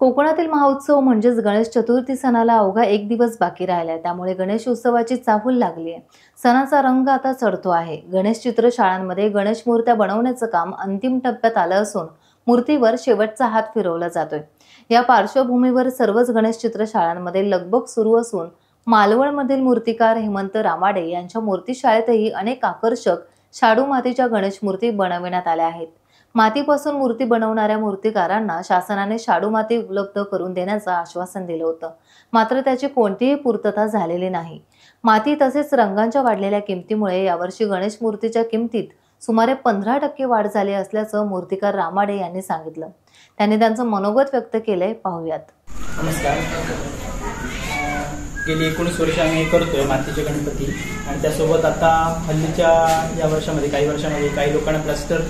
कोकणातील महोत्सव म्हणजेच गणेश चतुर्थी सणाला अवघा एक दिवस बाकी राहिला आहे। त्यामुळे गणेश उत्सवाची चाहूल लागली आहे। सणाचा रंग आता चढतो आहे। गणेश चित्र शाळांमध्ये गणेश मूर्त्या बनवण्याचं काम अंतिम टप्प्यात आलं असून मूर्तीवर शेवटचा हात फिरवला जातोय। या पार्श्वभूमीवर सर्वच गणेश चित्र शाळांमध्ये लगबग सुरू असून मालवणमधील मूर्तिकार हेमंत रामाडे यांच्या मूर्तिशाळेतही अनेक आकर्षक शाडू मातीच्या गणेश मूर्ती बनवण्यात आल्या आहेत। मातीपासून मूर्ती बनवणाऱ्या मूर्तिकारांना शासनाने शाडू माती उपलब्ध करून देण्याचं आश्वासन दिलं होतं, मात्र त्याची कोणतीही पूर्तता झालेली नाही। माती तसेच रंगांच्या वाढलेल्या किमतीमुळे यावर्षी गणेश मूर्तीच्या किमतीत सुमारे 15% वाढ झाली असल्याचं मूर्तिकार रामाडे यांनी सांगितलं। त्यांनी त्यांचं मनोगत व्यक्त केलंय, पाहूयात। नमस्कार। गेली 19 वर्ष आम्ही करतोय मातीचे गणपती आणि त्यासोबत आता हल्लीच्या या वर्षामध्ये काही लोकांना प्लास्टर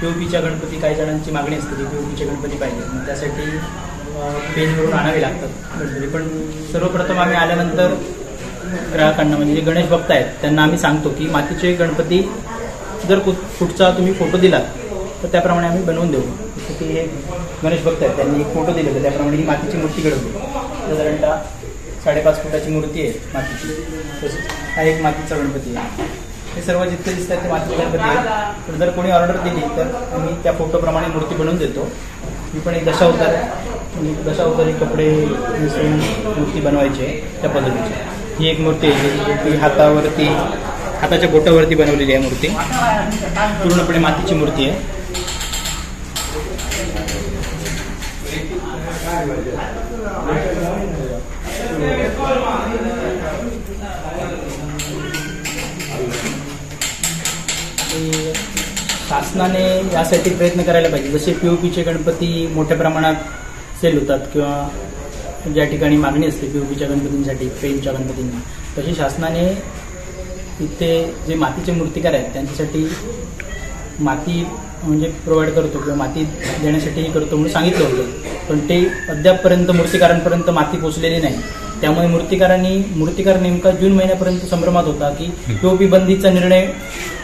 पीओपीच्या गणपती, काही जणांची मागणी असते की पीओपीचे गणपती पाहिजे, मग त्यासाठी पेनवरून आणावे लागतात गणपती। पण सर्वप्रथम आम्ही आल्यानंतर ग्राहकांना म्हणजे जे गणेश भक्त आहेत त्यांना आम्ही सांगतो की मातीचे गणपती जर कुठचा तुम्ही फोटो दिलात तर त्याप्रमाणे आम्ही बनवून देऊ। जसं की हे गणेश भक्त आहेत त्यांनी एक फोटो दिलेला, त्याप्रमाणे ही मातीची मूर्ती घडवली। साधारणतः 5.5 फुटाची मूर्ती आहे मातीची। तसेच हा एक मातीचा गणपती आहे। हे सर्व जितके दिसतात ते मातीचे गणपती आहेत। तर जर कोणी ऑर्डर दिली तर आम्ही त्या फोटोप्रमाणे मूर्ती बनवून देतो। मी पण एक दशावतारी कपडे मिसळून मूर्ती बनवायची आहे त्या पद्धतीची। ही एक मूर्ती आहे ती हाताच्या बोटावरती बनवलेली आहे मूर्ती, पूर्णपणे मातीची मूर्ती आहे। शासनाने यासाठी प्रयत्न करायला पाहिजे, जसे पीओपीचे गणपती मोठ्या प्रमाणात सेल होतात किंवा ज्या ठिकाणी मागणी असते पीओपीच्या गणपतींसाठी, फ्रेमच्या गणपतींना, तशी शासनाने इथे जे मातीचे मूर्तिकार आहेत त्यांच्यासाठी माती म्हणजे प्रोव्हाइड करतो किंवा माती देण्यासाठीही करतो म्हणून सांगितलं होतं, पण ते अद्यापपर्यंत मूर्तिकारांपर्यंत माती पोचलेली नाही। त्यामुळे मूर्तिकार नेमका जून महिन्यापर्यंत संभ्रमात होता की पीओपी बंदीचा निर्णय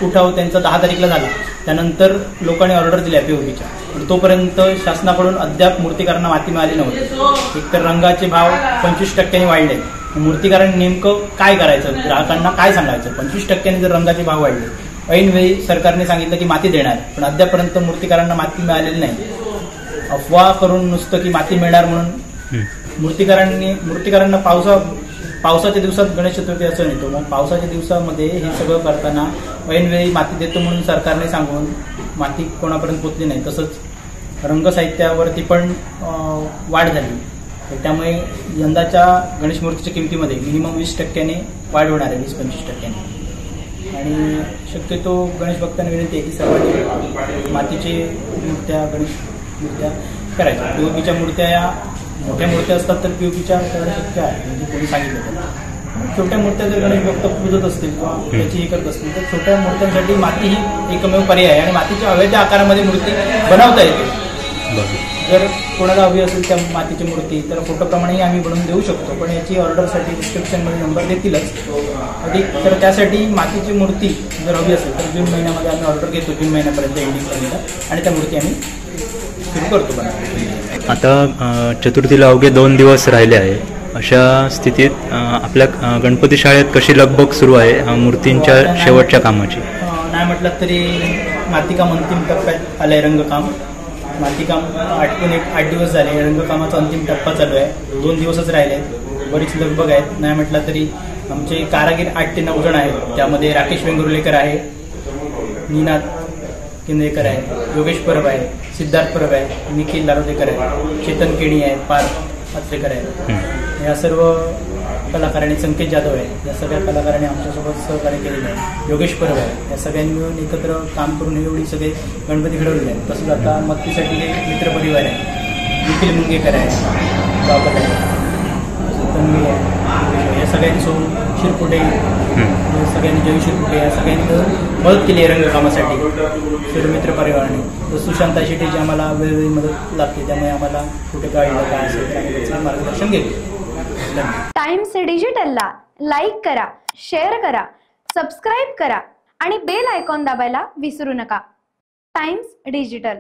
उठाव त्यांचा 10 तारीखला झाला। त्यानंतर लोकांनी ऑर्डर दिल्या पीओपीच्या, पण तोपर्यंत शासनाकडून अद्याप मूर्तिकारांना माती मिळाली नव्हती। एकतर रंगाचे भाव 25% वाढले। मूर्तिकारांनी नेमकं काय करायचं, ग्राहकांना काय सांगायचं? 25% जर रंगाचे भाव वाढले, ऐनवेळी सरकारने सांगितलं की माती देणार, पण अद्यापर्यंत मूर्तिकारांना माती मिळालेली नाही। अफवा करून नुसतं की माती मिळणार म्हणून मूर्तिकारांना पावसाच्या दिवसात गणेश चतुर्थी असं येतो, मग पावसाच्या दिवसामध्ये हे सगळं करताना ऐनवेळी माती देतो म्हणून सरकारने सांगून माती कोणापर्यंत पोचली नाही। तसंच रंगसाहित्यावरती पण वाढ झाली। त्यामुळे यंदाच्या गणेश मूर्तीच्या किमतीमध्ये मिनिमम 20% वाढ होणार आहे, 20-25%। आणि शक्यतो गणेश भक्तांना विनंती आहे की सर्वांनी मातीचे गणेश मूर्त्या करायच्या। पीओपीच्या मूर्त्या या मोठ्या मूर्त्या असतात तर पीओपीच्या करणं शक्य आहे, म्हणजे कोणी सांगितलं तर। छोट्या मूर्त्या जर गणेश भक्त पूजत असतील किंवा त्याची हे करत असतील तर छोट्या मूर्त्यांसाठी माती ही एकमेव पर्याय आहे आणि मातीच्या हव्या त्या आकारामध्ये मूर्ती बनवता येते। जर कोणाला हवी असेल त्या मातीची मूर्ती तर फोटोप्रमाणेही आम्ही बनवून देऊ शकतो, पण याची ऑर्डरसाठी डिस्क्रिप्शनमध्ये नंबर देतीलच अधिक। तर त्यासाठी मातीची मूर्ती जर हवी असेल तर जून महिन्यामध्ये आम्ही ऑर्डर घेतो, जून महिन्यापर्यंत एंडिंगपर्यंत, आणि त्या मूर्ती आम्ही सुरू करतो बनवायला। आता चतुर्थीला अवघे 2 दिवस राहिले आहे, अशा स्थितीत आपल्या गणपती शाळेत कशी लगबग सुरू आहे मूर्तींच्या शेवटच्या कामाची? नाही म्हटलं तरी मातीकाम अंतिम टप्प्यात आलंय। रंगकाम मातीकाम 8 दिवस झाले, रंगकामाचा अंतिम टप्पा चालू आहे। 2 दिवसच राहिले आहेत, बरीच लगबग आहेत। नाही म्हटलं तरी आमचे कारागीर 8 ते 9 जण आहेत। त्यामध्ये राकेश वेंगुर्लेकर आहे, निनाद केंद्रेकर आहे, योगेश परब आहे, सिद्धार्थ परब आहे, निखिल लारोदेकर आहे, चेतन केणी आहे, पार्थ आत्रेकर आहे। या सर्व कलाकारांनी, संकेत जाधव आहे, या सगळ्या कलाकारांनी आमच्यासोबत सहकार्य केलेलं आहे। योगेश परब आहे, या सगळ्यांनी मिळून एकत्र काम करून एवढी सगळे गणपती घडवलेले आहेत। तसंच आता मत्तीसाठी हे मित्रपरिवार आहे, निखिल मुंगेकर आहे, बाबत आहे, तन्वी आहे, या सगळ्यांनी सोडून शिरपुटे, सगळ्यांनी जय शिरपुटे, या सगळ्यांनी मदत केली आहे रंगकामासाठी सर्व मित्र परिवाराने। तर सुशांता शेट्टीची आम्हाला वेळोवेळी मदत लागते, त्यामुळे आम्हाला कुठे काय असेल त्याचं मार्गदर्शन घेतो। टाइम्स डिजिटलला लाईक करा, शेअर करा, सबस्क्राईब करा आणि बेल आयकॉन दाबायला विसरू नका। Times digital.